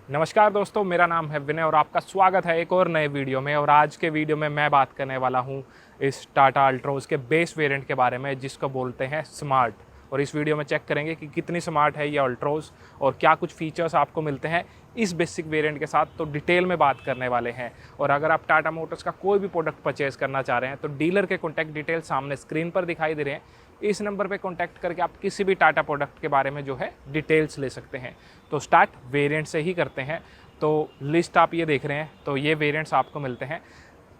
नमस्कार दोस्तों, मेरा नाम है विनय और आपका स्वागत है एक और नए वीडियो में। और आज के वीडियो में मैं बात करने वाला हूं इस टाटा अल्ट्रोज के बेस वेरिएंट के बारे में, जिसको बोलते हैं स्मार्ट। और इस वीडियो में चेक करेंगे कि कितनी स्मार्ट है ये अल्ट्रोज और क्या कुछ फीचर्स आपको मिलते हैं इस बेसिक वेरिएंट के साथ, तो डिटेल में बात करने वाले हैं। और अगर आप टाटा मोटर्स का कोई भी प्रोडक्ट परचेज़ करना चाह रहे हैं तो डीलर के कॉन्टैक्ट डिटेल सामने स्क्रीन पर दिखाई दे रहे हैं। इस नंबर पे कांटेक्ट करके आप किसी भी टाटा प्रोडक्ट के बारे में जो है डिटेल्स ले सकते हैं। तो स्टार्ट वेरिएंट से ही करते हैं। तो लिस्ट आप ये देख रहे हैं, तो ये वेरिएंट्स आपको मिलते हैं।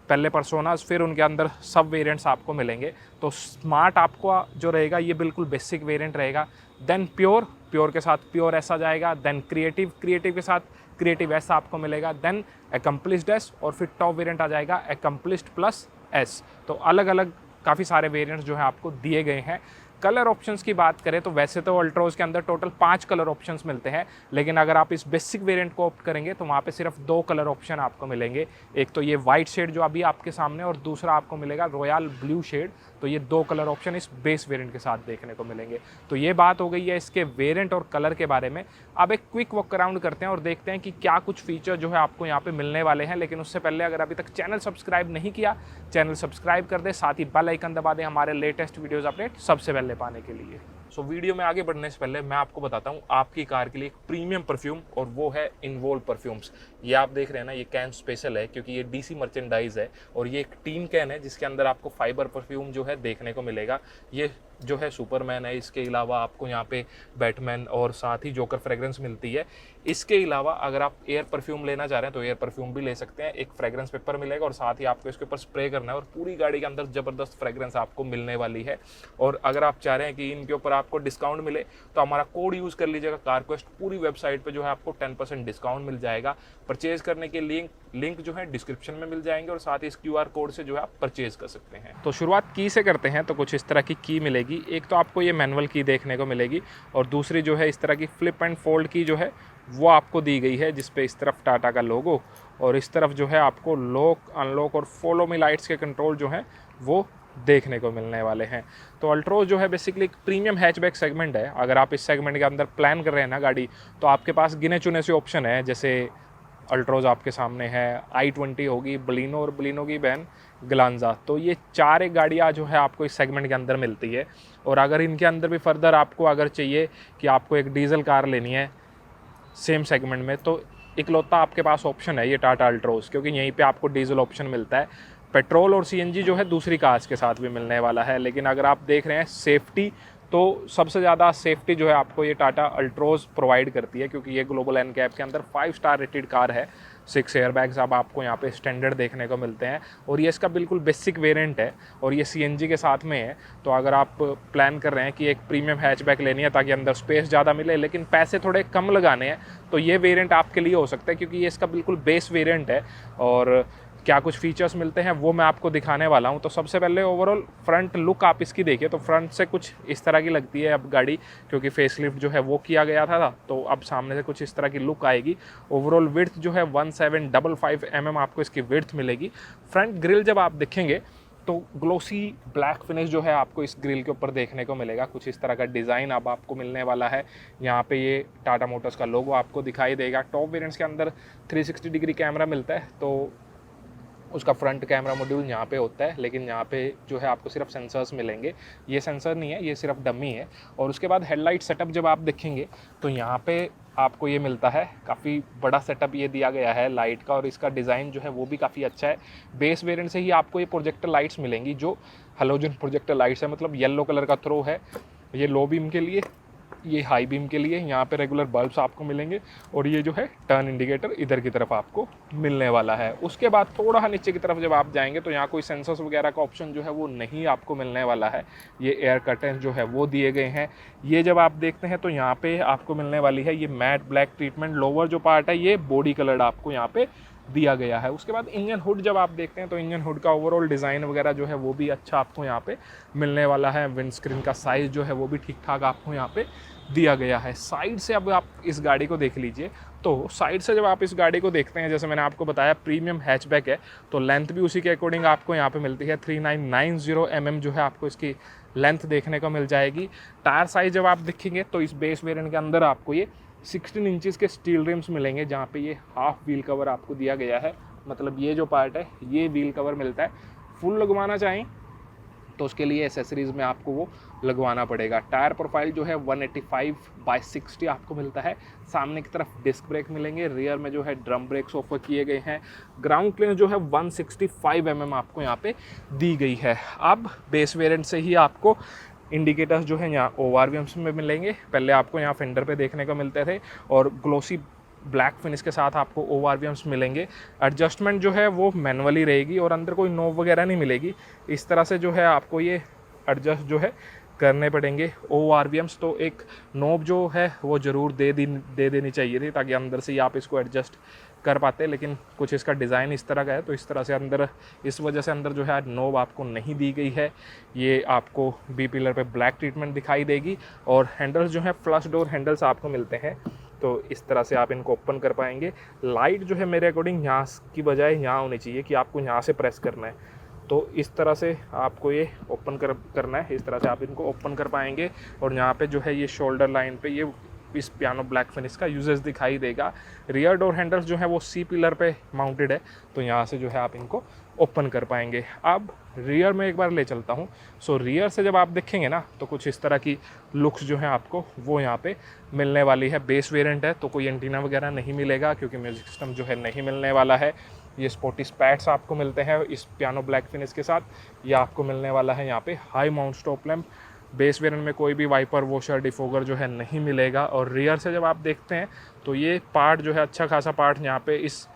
पहले पर्सोनास, फिर उनके अंदर सब वेरिएंट्स आपको मिलेंगे। तो स्मार्ट आपको जो रहेगा ये बिल्कुल बेसिक वेरिएंट रहेगा। देन प्योर के साथ प्योर ऐसा जाएगा। देन क्रिएटिव के साथ क्रिएटिव एस आपको मिलेगा। देन एकम्प्लिश्ड एस, और फिर टॉप वेरिएंट आ जाएगा एकम्प्लिश्ड प्लस एस। तो अलग अलग काफ़ी सारे वेरिएंट्स जो है आपको दिए गए हैं। कलर ऑप्शंस की बात करें तो वैसे तो अल्ट्रोज के अंदर टोटल 5 कलर ऑप्शंस मिलते हैं, लेकिन अगर आप इस बेसिक वेरिएंट को ऑप्ट करेंगे तो वहाँ पे सिर्फ 2 कलर ऑप्शन आपको मिलेंगे। एक तो ये वाइट शेड जो अभी आपके सामने, और दूसरा आपको मिलेगा रॉयल ब्लू शेड। तो ये 2 कलर ऑप्शन इस बेस वेरिएंट के साथ देखने को मिलेंगे। तो ये बात हो गई है इसके वेरिएंट और कलर के बारे में। अब एक क्विक वॉक अराउंड करते हैं और देखते हैं कि क्या कुछ फीचर जो है आपको यहाँ पे मिलने वाले हैं। लेकिन उससे पहले अगर अभी तक चैनल सब्सक्राइब नहीं किया, चैनल सब्सक्राइब कर दे, साथ ही बेल आइकन दबा दें हमारे लेटेस्ट वीडियोस अपडेट सबसे पहले पाने के लिए। वीडियो में आगे बढ़ने से पहले मैं आपको बताता हूँ आपकी कार के लिए एक प्रीमियम परफ्यूम, और वो है इन्वोल्व परफ्यूम्स। ये आप देख रहे हैं ना, ये कैन स्पेशल है क्योंकि ये डीसी मर्चेंडाइज है, और ये एक टीन कैन है जिसके अंदर आपको फाइबर परफ्यूम जो है देखने को मिलेगा। ये जो है सुपरमैन है, इसके अलावा आपको यहाँ पे बैटमैन और साथ ही जोकर फ्रेग्रेंस मिलती है। इसके अलावा अगर आप एयर परफ्यूम लेना चाह रहे हैं तो एयर परफ्यूम भी ले सकते हैं। एक फ्रेग्रेंस पेपर मिलेगा और साथ ही आपको इसके ऊपर स्प्रे करना है, और पूरी गाड़ी के अंदर ज़बरदस्त फ्रेग्रेंस आपको मिलने वाली है। और अगर आप चाह रहे हैं कि इनके ऊपर आपको डिस्काउंट मिले तो हमारा कोड यूज़ कर लीजिएगा कारक्वेस्ट। पूरी वेबसाइट पर जो है आपको 10% डिस्काउंट मिल जाएगा। परचेज करने के लिंक जो है डिस्क्रिप्शन में मिल जाएंगे, और साथ ही इस QR कोड से जो है आप परचेज कर सकते हैं। तो शुरुआत की से करते हैं। तो कुछ इस तरह की मिलेगी। एक तो आपको ये मैनुअल की देखने को मिलेगी, और दूसरी जो है इस तरह की फ्लिप एंड फोल्ड की जो है वो आपको दी गई है, जिस पे इस तरफ टाटा का लोगो, और इस तरफ जो है आपको लॉक अनलॉक और फॉलो मी लाइट्स के कंट्रोल जो हैं वो देखने को मिलने वाले हैं। तो अल्ट्रोज जो है बेसिकली एक प्रीमियम हैचबैक सेगमेंट है। अगर आप इस सेगमेंट के अंदर प्लान कर रहे हैं ना गाड़ी, तो आपके पास गिने चुने से ऑप्शन है। जैसे अल्ट्रोज आपके सामने है, i20 होगी, बलिनो और बलिनो की बहन ग्लांजा। तो ये 4 एक गाड़ियाँ जो है आपको इस सेगमेंट के अंदर मिलती है। और अगर इनके अंदर भी फर्दर आपको अगर चाहिए कि आपको एक डीजल कार लेनी है सेम सेगमेंट में, तो इकलौता आपके पास ऑप्शन है ये टाटा अल्ट्रोज, क्योंकि यहीं पे आपको डीजल ऑप्शन मिलता है। पेट्रोल और CNG जो है दूसरी कार्स के साथ भी मिलने वाला है। लेकिन अगर आप देख रहे हैं सेफ्टी, तो सबसे ज़्यादा सेफ्टी जो है आपको ये टाटा अल्ट्रोज प्रोवाइड करती है, क्योंकि ये ग्लोबल एनकैप के अंदर 5 स्टार रेटेड कार है। 6 एयरबैग्स अब आपको यहाँ पे स्टैंडर्ड देखने को मिलते हैं, और ये इसका बिल्कुल बेसिक वेरिएंट है, और ये CNG के साथ में है। तो अगर आप प्लान कर रहे हैं कि एक प्रीमियम हैचबैक लेनी है ताकि अंदर स्पेस ज़्यादा मिले लेकिन पैसे थोड़े कम लगाने हैं, तो ये वेरिएंट आपके लिए हो सकता है, क्योंकि ये इसका बिल्कुल बेस वेरिएंट है। और क्या कुछ फीचर्स मिलते हैं वो मैं आपको दिखाने वाला हूं। तो सबसे पहले ओवरऑल फ्रंट लुक आप इसकी देखिए, तो फ्रंट से कुछ इस तरह की लगती है अब गाड़ी, क्योंकि फेसलिफ्ट जो है वो किया गया था। तो अब सामने से कुछ इस तरह की लुक आएगी। ओवरऑल विड्थ जो है 1755 mm आपको इसकी विड्थ मिलेगी। फ्रंट ग्रिल जब आप देखेंगे तो ग्लोसी ब्लैक फिनिश जो है आपको इस ग्रिल के ऊपर देखने को मिलेगा। कुछ इस तरह का डिज़ाइन अब आपको मिलने वाला है। यहाँ पे ये टाटा मोटर्स का लोगो आपको दिखाई देगा। टॉप वेरिएंट्स के अंदर 360 डिग्री कैमरा मिलता है, तो उसका फ्रंट कैमरा मॉड्यूल यहाँ पे होता है, लेकिन यहाँ पे जो है आपको सिर्फ सेंसर्स मिलेंगे। ये सेंसर नहीं है, ये सिर्फ डमी है। और उसके बाद हेडलाइट सेटअप जब आप देखेंगे तो यहाँ पे आपको ये मिलता है, काफ़ी बड़ा सेटअप ये दिया गया है लाइट का, और इसका डिज़ाइन जो है वो भी काफ़ी अच्छा है। बेस वेरिएंट से ही आपको ये प्रोजेक्टर लाइट्स मिलेंगी, जो हेलोजन प्रोजेक्टर लाइट्स है, मतलब येलो कलर का थ्रो है। ये लो बीम के लिए, ये हाई बीम के लिए। यहाँ पे रेगुलर बल्ब्स आपको मिलेंगे, और ये जो है टर्न इंडिकेटर इधर की तरफ आपको मिलने वाला है। उसके बाद थोड़ा नीचे की तरफ जब आप जाएंगे तो यहाँ कोई सेंसर्स वगैरह का ऑप्शन जो है वो नहीं आपको मिलने वाला है। ये एयर कर्टन जो है वो दिए गए हैं। ये जब आप देखते हैं तो यहाँ पे आपको मिलने वाली है ये मैट ब्लैक ट्रीटमेंट। लोअर जो पार्ट है ये बॉडी कलर्ड आपको यहाँ पे दिया गया है। उसके बाद इंजन हुड जब आप देखते हैं तो इंजन हुड का ओवरऑल डिज़ाइन वगैरह जो है वो भी अच्छा आपको यहाँ पे मिलने वाला है। विंड स्क्रीन का साइज़ जो है वो भी ठीक ठाक आपको यहाँ पे दिया गया है। साइड से अब आप इस गाड़ी को देख लीजिए, तो साइड से जब आप इस गाड़ी को देखते हैं, जैसे मैंने आपको बताया प्रीमियम हैचबैक है, तो लेंथ भी उसी के अकॉर्डिंग आपको यहाँ पे मिलती है। 3990 mm जो है आपको इसकी लेंथ देखने को मिल जाएगी। टायर साइज़ जब आप देखेंगे तो इस बेस वेरिएंट के अंदर आपको ये 16 इंचज़ के स्टील रिम्स मिलेंगे, जहाँ पे ये हाफ व्हील कवर आपको दिया गया है, मतलब ये जो पार्ट है ये व्हील कवर मिलता है। फुल लगवाना चाहें तो उसके लिए एसेसरीज़ में आपको वो लगवाना पड़ेगा। टायर प्रोफाइल जो है 185/60 आपको मिलता है। सामने की तरफ डिस्क ब्रेक मिलेंगे, रियर में जो है ड्रम ब्रेक्स ऑफर किए गए हैं। ग्राउंड क्लियरेंस जो है 165 mm आपको यहाँ पे दी गई है। अब बेस वेरिएंट से ही आपको इंडिकेटर्स जो है यहाँ ORVMs में मिलेंगे। पहले आपको यहाँ फेंडर पे देखने को मिलते थे और ग्लोसी ब्लैक फिनिश के साथ आपको ORVMs मिलेंगे। एडजस्टमेंट जो है वो मैनुअली रहेगी और अंदर कोई नोब वगैरह नहीं मिलेगी। इस तरह से जो है आपको ये एडजस्ट जो है करने पड़ेंगे ORVMs। तो एक नोब जो है वो ज़रूर दे देनी चाहिए थी, ताकि अंदर से ही आप इसको एडजस्ट कर पाते, लेकिन कुछ इसका डिज़ाइन इस तरह का है तो इस तरह से अंदर, इस वजह से अंदर जो है नोब आपको नहीं दी गई है। ये आपको बी पिलर पे ब्लैक ट्रीटमेंट दिखाई देगी और हैंडल्स जो है फ्लश डोर हैंडल्स आपको मिलते हैं, तो इस तरह से आप इनको ओपन कर पाएंगे। लाइट जो है मेरे अकॉर्डिंग यहाँ की बजाय यहाँ होनी चाहिए कि आपको यहाँ से प्रेस करना है, तो इस तरह से आपको ये ओपन करना है। इस तरह से आप इनको ओपन कर पाएंगे और यहाँ पे जो है ये शोल्डर लाइन पे ये इस पियानो ब्लैक फिनिश का यूजेस दिखाई देगा। रियर डोर हैंडल्स जो है वो सी पिलर पे माउंटेड है, तो यहाँ से जो है आप इनको ओपन कर पाएंगे। अब रियर में एक बार ले चलता हूँ। सो रियर से जब आप देखेंगे ना तो कुछ इस तरह की लुक्स जो है आपको वो यहाँ पे मिलने वाली है। बेस वेरिएंट है तो कोई एंटीना वगैरह नहीं मिलेगा, क्योंकि म्यूजिक सिस्टम जो है नहीं मिलने वाला है। ये स्पोर्टी स्पैट्स आपको मिलते हैं इस पियानो ब्लैक फिनिश के साथ। ये आपको मिलने वाला है यहाँ पे high mount stop lamp. Base variant में कोई भी वाइपर वॉशर डिफोगर जो है नहीं मिलेगा। और रियर से जब आप देखते हैं तो ये पार्ट जो है अच्छा खासा पार्ट यहाँ पे इस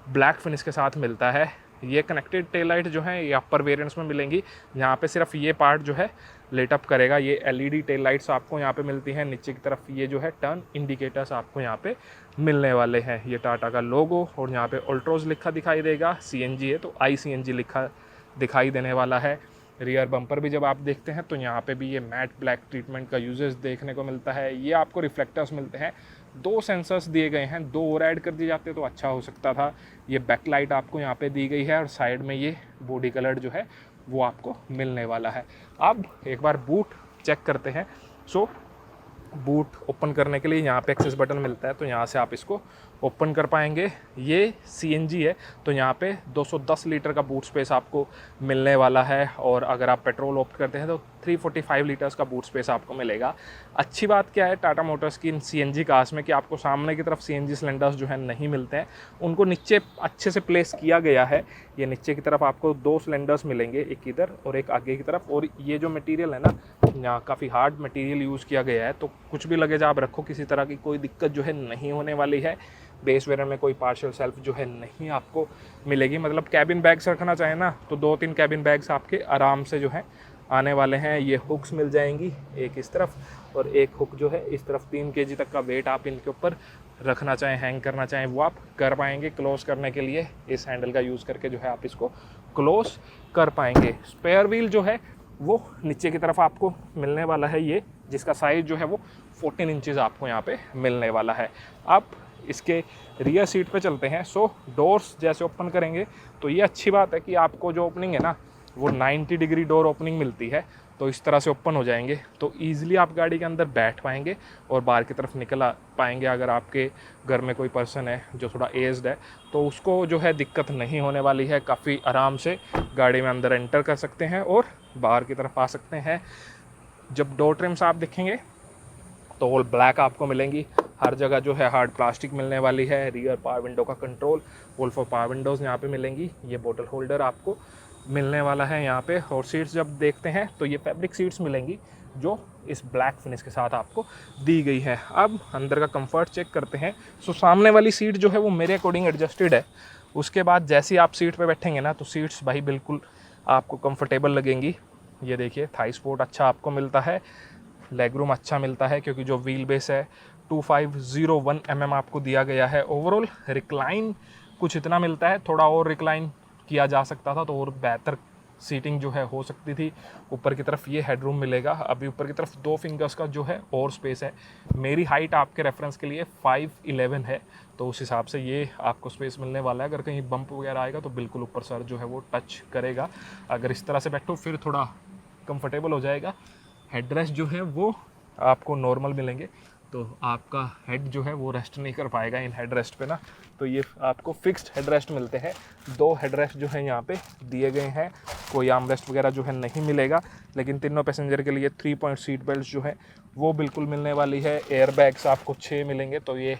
ब्लैक फिनिश के साथ मिलता है। ये कनेक्टेड टेल लाइट जो है ये अपर वेरिएंट्स में मिलेंगी, यहाँ पे सिर्फ ये पार्ट जो है लेट अप करेगा। ये LED टेल लाइट्स आपको यहाँ पे मिलती हैं। नीचे की तरफ ये जो है टर्न इंडिकेटर्स आपको यहाँ पे मिलने वाले हैं। ये टाटा का लोगो और यहाँ पे अल्ट्रोज लिखा दिखाई देगा। CNG है तो iCNG लिखा दिखाई देने वाला है। रियर बम्पर भी जब आप देखते हैं तो यहाँ पे भी ये मैट ब्लैक ट्रीटमेंट का यूजेस देखने को मिलता है। ये आपको रिफ्लेक्टर्स मिलते हैं, 2 सेंसर्स दिए गए हैं, 2 और ऐड कर दिए जाते तो अच्छा हो सकता था। ये बैकलाइट आपको यहाँ पे दी गई है और साइड में ये बॉडी कलर जो है वो आपको मिलने वाला है। अब एक बार बूट चेक करते हैं। सो बूट ओपन करने के लिए यहाँ पे एक्सेस बटन मिलता है, तो यहाँ से आप इसको ओपन कर पाएंगे। ये CNG है तो यहाँ पे 210 लीटर का बूट स्पेस आपको मिलने वाला है, और अगर आप पेट्रोल ऑप्ट करते हैं तो 345 लीटर्स का बूट स्पेस आपको मिलेगा। अच्छी बात क्या है टाटा मोटर्स की इन CNG कार्स में कि आपको सामने की तरफ CNG सिलेंडर्स जो है नहीं मिलते हैं, उनको नीचे अच्छे से प्लेस किया गया है। ये नीचे की तरफ आपको 2 सिलेंडर्स मिलेंगे, एक इधर और एक आगे की तरफ। और ये जो मटेरियल है ना, यहाँ काफ़ी हार्ड मटेरियल यूज़ किया गया है, तो कुछ भी लगेज आप रखो किसी तरह की कोई दिक्कत जो है नहीं होने वाली है। बेस वेरिएंट में कोई पार्शियल सेल्फ जो है नहीं आपको मिलेगी। मतलब कैबिन बैग्स रखना चाहें ना तो 2-3 कैबिन बैग्स आपके आराम से जो है आने वाले हैं। ये हुक्स मिल जाएंगी, एक इस तरफ और एक हुक जो है इस तरफ। 3 kg तक का वेट आप इनके ऊपर रखना चाहें, हैंग करना चाहें वो आप कर पाएंगे। क्लोज करने के लिए इस हैंडल का यूज़ करके जो है आप इसको क्लोज कर पाएंगे। स्पेयर व्हील जो है वो नीचे की तरफ आपको मिलने वाला है, ये जिसका साइज़ जो है वो 14 इंचज़ आपको यहाँ पे मिलने वाला है। अब इसके रियर सीट पे चलते हैं। सो डोर्स जैसे ओपन करेंगे तो ये अच्छी बात है कि आपको जो ओपनिंग है ना वो 90 डिग्री डोर ओपनिंग मिलती है, तो इस तरह से ओपन हो जाएंगे तो ईज़िली आप गाड़ी के अंदर बैठ पाएंगे और बाहर की तरफ निकल पाएंगे। अगर आपके घर में कोई पर्सन है जो थोड़ा एज्ड है तो उसको जो है दिक्कत नहीं होने वाली है, काफ़ी आराम से गाड़ी में अंदर एंटर कर सकते हैं और बाहर की तरफ आ सकते हैं। जब डोर ट्रिम्स आप देखेंगे तो ऑल ब्लैक आपको मिलेंगी, हर जगह जो है हार्ड प्लास्टिक मिलने वाली है। रियर पावर विंडो का control, wall for power Windows यहाँ पे मिलेंगी। ये बोतल होल्डर आपको मिलने वाला है यहाँ पे। और सीट्स जब देखते हैं तो ये फैब्रिक सीट्स मिलेंगी जो इस ब्लैक फिनिश के साथ आपको दी गई है। अब अंदर का कंफर्ट चेक करते हैं। सो सामने वाली सीट जो है वो मेरे अकॉर्डिंग एडजस्टेड है। उसके बाद जैसे ही आप सीट पे बैठेंगे ना तो सीट्स भाई बिल्कुल आपको कंफर्टेबल लगेंगी। ये देखिए थाई सपोर्ट अच्छा आपको मिलता है, लेग रूम अच्छा मिलता है क्योंकि जो व्हील बेस है 2501 mm आपको दिया गया है। ओवरऑल रिक्लाइन कुछ इतना मिलता है, थोड़ा और रिक्लाइन किया जा सकता था तो और बेहतर सीटिंग जो है हो सकती थी। ऊपर की तरफ ये हेडरूम मिलेगा। अभी ऊपर की तरफ 2 फिंगर्स का जो है और स्पेस है। मेरी हाइट आपके रेफरेंस के लिए 5'11" है, तो उस हिसाब से ये आपको स्पेस मिलने वाला है। अगर कहीं बम्प वगैरह आएगा तो बिल्कुल ऊपर सर जो है वो टच करेगा। अगर इस तरह से बैठो फिर थोड़ा कंफर्टेबल हो जाएगा। हेडरेस्ट जो है वो आपको नॉर्मल मिलेंगे, तो आपका हेड जो है वो रेस्ट नहीं कर पाएगा इन हेड रेस्ट पे ना। तो ये आपको फिक्स्ड हेड रेस्ट मिलते हैं। 2 हेड रेस्ट जो है यहाँ पे दिए गए हैं, कोई आर्म रेस्ट वगैरह जो है नहीं मिलेगा। लेकिन तीनों पैसेंजर के लिए 3 पॉइंट सीट बेल्ट जो है वो बिल्कुल मिलने वाली है। एयर बैग्स आपको 6 मिलेंगे, तो ये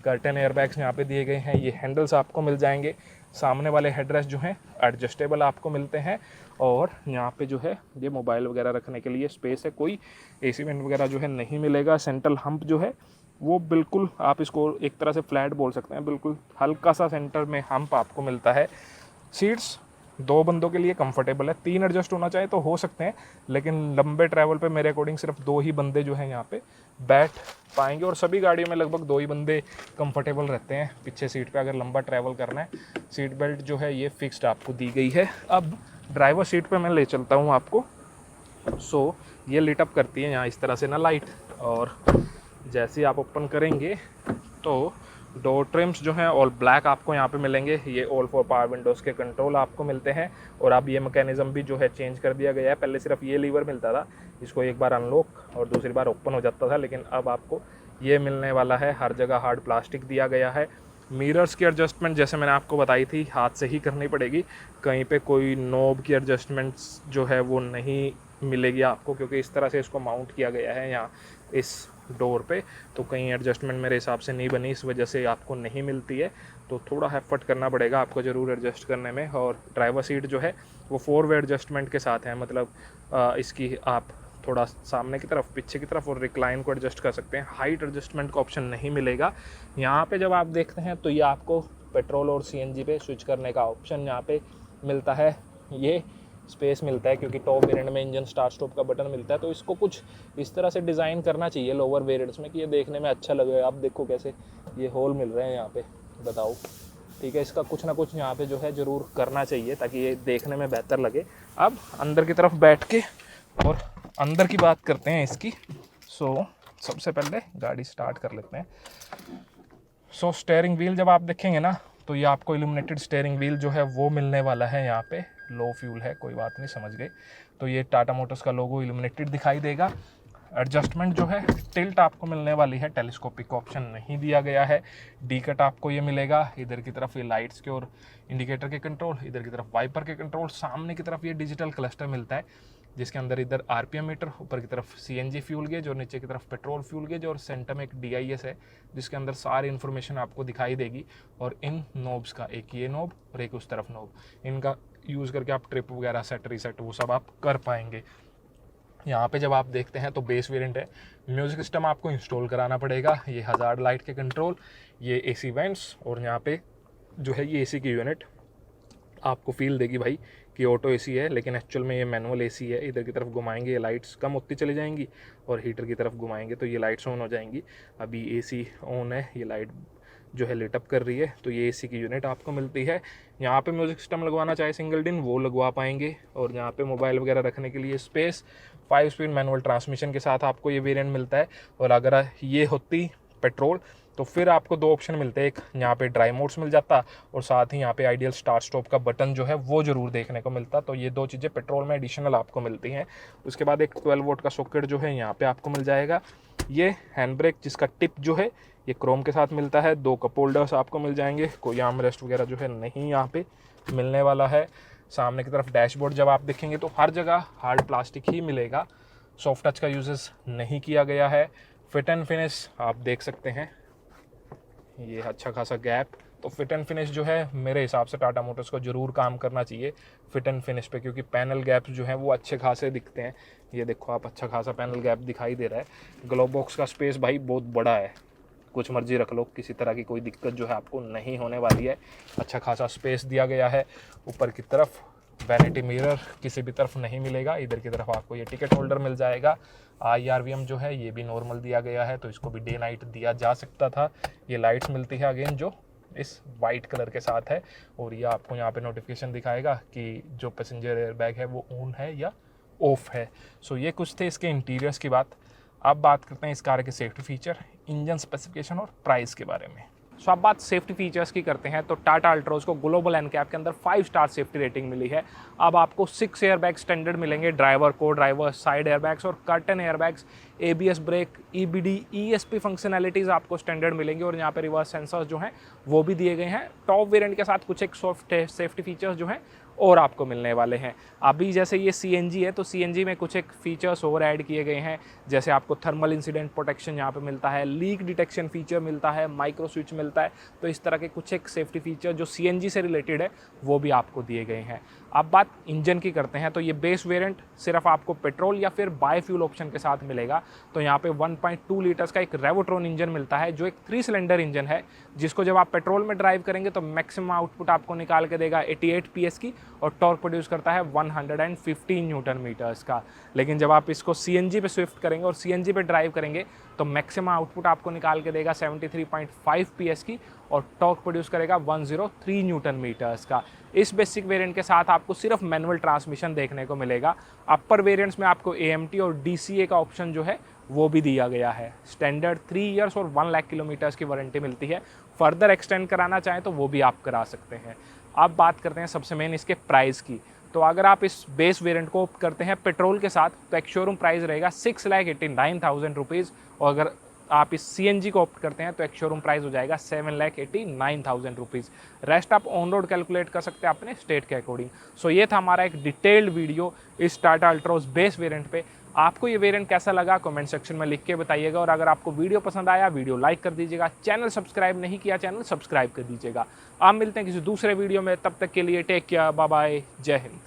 कर्टन एयर बैग्स यहाँ पे दिए गए हैं। ये हैंडल्स आपको मिल जाएंगे। सामने वाले हेडरेस्ट जो हैं एडजस्टेबल आपको मिलते हैं। और यहाँ पे जो है ये मोबाइल वगैरह रखने के लिए स्पेस है। कोई एसी वेंट वगैरह जो है नहीं मिलेगा। सेंट्रल हम्प जो है वो बिल्कुल, आप इसको एक तरह से फ्लैट बोल सकते हैं, बिल्कुल हल्का सा सेंटर में हम्प आपको मिलता है। सीट्स 2 बंदों के लिए कंफर्टेबल है। 3 एडजस्ट होना चाहे तो हो सकते हैं, लेकिन लंबे ट्रैवल पे मेरे अकॉर्डिंग सिर्फ 2 ही बंदे जो हैं यहाँ पे बैठ पाएंगे। और सभी गाड़ियों में लगभग 2 ही बंदे कंफर्टेबल रहते हैं पीछे सीट पे अगर लंबा ट्रैवल करना है। सीट बेल्ट जो है ये फिक्स्ड आपको दी गई है। अब ड्राइवर सीट पे मैं ले चलता हूँ आपको। सो ये लिट अप करती है यहाँ इस तरह से ना लाइट, और जैसे ही आप ओपन करेंगे तो डोर ट्रिम्स जो हैं ऑल ब्लैक आपको यहाँ पे मिलेंगे। ये ऑल 4 पावर विंडोज़ के कंट्रोल आपको मिलते हैं। और अब ये मैकेनिज़्म भी जो है चेंज कर दिया गया है। पहले सिर्फ ये लीवर मिलता था, इसको एक बार अनलॉक और दूसरी बार ओपन हो जाता था, लेकिन अब आपको ये मिलने वाला है। हर जगह हार्ड प्लास्टिक दिया गया है। मिरर्स की एडजस्टमेंट जैसे मैंने आपको बताई थी हाथ से ही करनी पड़ेगी। कहीं पे कोई नॉब की एडजस्टमेंट्स जो है वो नहीं मिलेगी आपको, क्योंकि इस तरह से इसको माउंट किया गया है यहाँ इस डोर पे। तो कहीं एडजस्टमेंट मेरे हिसाब से नहीं बनी, इस वजह से आपको नहीं मिलती है। तो थोड़ा एफर्ट करना पड़ेगा आपको ज़रूर एडजस्ट करने में। और ड्राइवर सीट जो है वो 4 वे एडजस्टमेंट के साथ है, मतलब इसकी आप थोड़ा सामने की तरफ, पीछे की तरफ और रिक्लाइन को एडजस्ट कर सकते हैं। हाइट एडजस्टमेंट का ऑप्शन नहीं मिलेगा यहाँ पे। जब आप देखते हैं तो ये आपको पेट्रोल और सीएनजी पे स्विच करने का ऑप्शन यहाँ पे मिलता है। ये स्पेस मिलता है क्योंकि टॉप वेरिएंट में इंजन स्टार्ट स्टॉप का बटन मिलता है। तो इसको कुछ इस तरह से डिज़ाइन करना चाहिए लोअर वेरिएंट्स में कि ये देखने में अच्छा लगे। आप देखो कैसे ये होल मिल रहे हैं यहाँ पे, बताओ। ठीक है, इसका कुछ ना कुछ यहाँ पे जो है ज़रूर करना चाहिए ताकि ये देखने में बेहतर लगे। अब अंदर की तरफ बैठ के और अंदर की बात करते हैं इसकी। सबसे पहले गाड़ी स्टार्ट कर लेते हैं। स्टेयरिंग व्हील जब आप देखेंगे ना तो ये आपको इल्यूमिनेटेड स्टेयरिंग व्हील जो है वो मिलने वाला है। यहाँ पे लो फ्यूल है, कोई बात नहीं, समझ गए। तो ये टाटा मोटर्स का लोगो इल्यूमिनेटेड दिखाई देगा। एडजस्टमेंट जो है टिल्ट आपको मिलने वाली है, टेलीस्कोपिक ऑप्शन नहीं दिया गया है। डी कट आपको ये मिलेगा। इधर की तरफ ये लाइट्स के और इंडिकेटर के कंट्रोल, इधर की तरफ वाइपर के कंट्रोल। सामने की तरफ ये डिजिटल क्लस्टर मिलता है जिसके अंदर इधर आरपीएम मीटर, ऊपर की तरफ सीएनजी फ्यूल गेज और नीचे की तरफ पेट्रोल फ्यूल गेज, और सेंटर में एक डीआईएस है जिसके अंदर सारी इन्फॉर्मेशन आपको दिखाई देगी। और इन नोब्स का, एक ये नोब और एक उस तरफ नोब, इनका यूज़ करके आप ट्रिप वगैरह सेट रीसेट वो सब आप कर पाएंगे। यहाँ पे जब आप देखते हैं तो बेस वेरिएंट है। म्यूज़िक सिस्टम आपको इंस्टॉल कराना पड़ेगा। ये हज़ार्ड लाइट के कंट्रोल, ये एसी वेंट्स, और यहाँ पे जो है ये एसी की यूनिट आपको फील देगी भाई कि ऑटो एसी है, लेकिन एक्चुअल में ये मैनुअल एसी है। इधर की तरफ घुमाएंगे ये लाइट्स कम होती चली जाएंगी, और हीटर की तरफ घुमाएंगे तो ये लाइट्स ऑन हो जाएंगी। अभी एसी ऑन है, ये लाइट जो है लिट अप कर रही है। तो ये एसी की यूनिट आपको मिलती है। यहाँ पे म्यूज़िक सिस्टम लगवाना चाहे सिंगल डिन वो लगवा पाएंगे। और यहाँ पे मोबाइल वगैरह रखने के लिए स्पेस। 5 स्पीड मैनुअल ट्रांसमिशन के साथ आपको ये वेरिएंट मिलता है। और अगर ये होती पेट्रोल तो फिर आपको 2 ऑप्शन मिलते हैं। एक यहाँ पे ड्राइव मोड्स मिल जाता, और साथ ही यहाँ पे आइडियल स्टार्ट स्टॉप का बटन जो है वो ज़रूर देखने को मिलता। तो ये 2 चीज़ें पेट्रोल में एडिशनल आपको मिलती हैं। उसके बाद एक 12 वोल्ट का सॉकेट जो है यहाँ पे आपको मिल जाएगा। ये हैंड ब्रेक जिसका टिप जो है ये क्रोम के साथ मिलता है। 2 कप होल्डर्स आपको मिल जाएंगे। कोई आर्म रेस्ट वगैरह जो है नहीं यहाँ पे मिलने वाला है। सामने की तरफ डैशबोर्ड जब आप देखेंगे तो हर जगह हार्ड प्लास्टिक ही मिलेगा। सॉफ्ट टच का यूजेस नहीं किया गया है। फिट एंड फिनिश आप देख सकते हैं, ये अच्छा खासा गैप। तो फिट एंड फिनिश जो है मेरे हिसाब से टाटा मोटर्स को ज़रूर काम करना चाहिए फिट एंड फिनिश पे, क्योंकि पैनल गैप्स जो हैं वो अच्छे खासे दिखते हैं। ये देखो आप, अच्छा खासा पैनल गैप दिखाई दे रहा है। ग्लोव बॉक्स का स्पेस भाई बहुत बड़ा है, कुछ मर्जी रख लो, किसी तरह की कोई दिक्कत जो है आपको नहीं होने वाली है। अच्छा खासा स्पेस दिया गया है। ऊपर की तरफ वैनिटी मिरर किसी भी तरफ नहीं मिलेगा। इधर की तरफ आपको ये टिकट होल्डर मिल जाएगा। IRVM जो है ये भी नॉर्मल दिया गया है, तो इसको भी डे नाइट दिया जा सकता था। ये लाइट्स मिलती है अगेन जो इस वाइट कलर के साथ है, और ये आपको यहाँ पे नोटिफिकेशन दिखाएगा कि जो पैसेंजर एयरबैग है वो ऑन है या ऑफ है। सो ये कुछ थे इसके इंटीरियर्स की बात। अब बात करते हैं इस कार के सेफ्टी फीचर, इंजन स्पेसिफिकेशन और प्राइस के बारे में। सो अब बात सेफ्टी फीचर्स की करते हैं तो टाटा अल्ट्रोज को ग्लोबल एनकैप के अंदर 5 स्टार सेफ्टी रेटिंग मिली है। अब आपको 6 एयरबैग स्टैंडर्ड मिलेंगे, ड्राइवर, को ड्राइवर, साइड एयरबैग्स और curtain airbags, ABS brake, EBD, ESP functionalities आपको स्टैंडर्ड मिलेंगी और यहाँ पे रिवर्स सेंसर्स जो हैं वो भी दिए गए हैं। टॉप वेरिएंट के साथ कुछ एक सॉफ्ट सेफ्टी फीचर्स जो हैं और आपको मिलने वाले हैं। अभी जैसे ये CNG है तो CNG में कुछ एक फीचर्स और ऐड किए गए हैं, जैसे आपको थर्मल इंसिडेंट प्रोटेक्शन यहाँ पे मिलता है, लीक डिटेक्शन फीचर मिलता है, माइक्रो स्विच मिलता है। तो इस तरह के कुछ एक सेफ्टी फीचर जो CNG से रिलेटेड है वो भी आपको दिए गए हैं। अब बात इंजन की करते हैं तो ये बेस वेरिएंट सिर्फ आपको पेट्रोल या फिर बायोफ्यूल ऑप्शन के साथ मिलेगा। तो यहाँ पे 1.2 लीटर्स का एक रेवोट्रॉन इंजन मिलता है जो एक 3 सिलेंडर इंजन है, जिसको जब आप पेट्रोल में ड्राइव करेंगे तो मैक्सिमम आउटपुट आपको निकाल के देगा 88 PS की और टॉर्क प्रोड्यूस करता है 115 न्यूटन मीटर्स का। लेकिन जब आप इसको CNG पे स्विफ्ट करेंगे और CNG पे ड्राइव करेंगे तो मैक्सिमम आउटपुट आपको निकाल के देगा 73.5 PS की और टॉर्क प्रोड्यूस करेगा 103 न्यूटन मीटर्स का। इस बेसिक वेरिएंट के साथ आपको सिर्फ मैनुअल ट्रांसमिशन देखने को मिलेगा। अपर वेरिएंट्स में आपको AMT और DCA का ऑप्शन जो है वो भी दिया गया है। स्टैंडर्ड 3 इयर्स और 1 लाख किलोमीटर्स की वारंटी मिलती है। फर्दर एक्सटेंड कराना चाहें तो वो भी आप करा सकते हैं। अब बात करते हैं सबसे मेन इसके प्राइस की। तो अगर आप इस बेस वेरिएंट को ऑप्ट करते हैं पेट्रोल के साथ तो एक शोरूम प्राइस रहेगा 6,89,000 रुपीज़ और अगर आप इस CNG को ऑप्ट करते हैं तो एक शोरूम प्राइस हो जाएगा 7,89,000 रुपीज़। रेस्ट आप ऑन रोड कैलकुलेट कर सकते हैं अपने स्टेट के अकॉर्डिंग। सो ये था हमारा एक डिटेल्ड वीडियो इस टाटा अल्ट्रोज बेस वेरिएंट पे। आपको ये वेरिएंट कैसा लगा कमेंट सेक्शन में लिख के बताइएगा और अगर आपको वीडियो पसंद आया वीडियो लाइक कर दीजिएगा, चैनल सब्सक्राइब नहीं किया चैनल सब्सक्राइब कर दीजिएगा। आप मिलते हैं किसी दूसरे वीडियो में, तब तक के लिए टेक केयर, बाय बाय, जय हिंद।